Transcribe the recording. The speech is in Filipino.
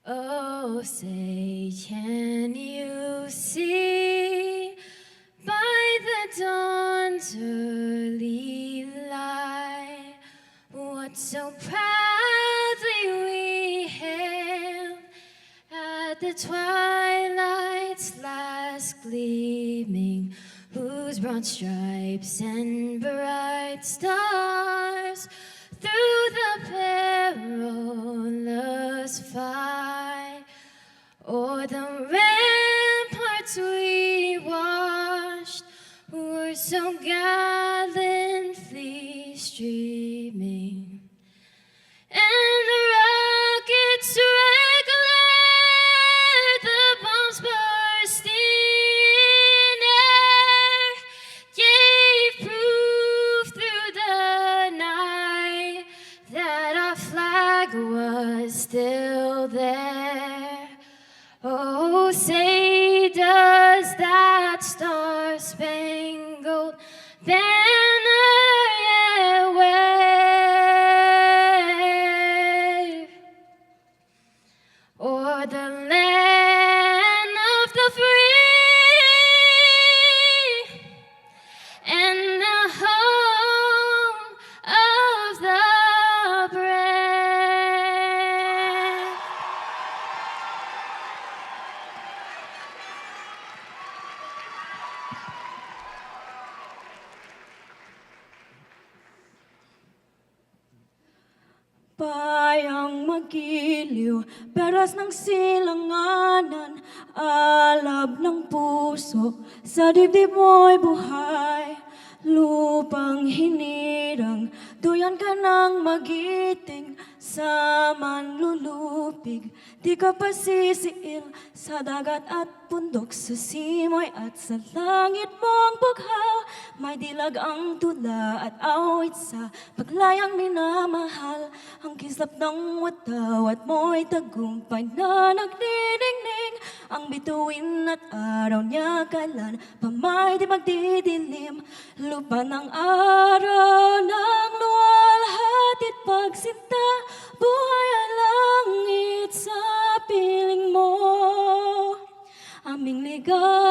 Oh, say, can you see by the dawn's early light what so proudly we hailed at the twilight's last gleaming, whose broad stripes and bright stars through the perilous fight o'er the ramparts we watched were so gallantly streaming, and the rockets regular, the bombs bursting in air, gave proof through the night that our flag was still there. Oh, say, does that star-spangled banner yet wave o'er the land of the free and the home of the brave? Bayang magiliw, peras ng silanganan, alab ng puso, sa dibdib mo'y buhay. Lupang hinirang, duyan ka ng magiting, sa manlulupig, di ka pasisiil, sa dagat at bundok, sa simoy at sa langit mong bughaw. May dilag ang tula at awit sa paglayang minamahal, ang kislap ng watawat mo'y tagumpay na nagdidingning, ang bituin at araw niya kailan pa may di magdidilim. Lupa ng araw ng luwalhatit pagsinta, buhay ay langit sa piling mo. Aming ligaw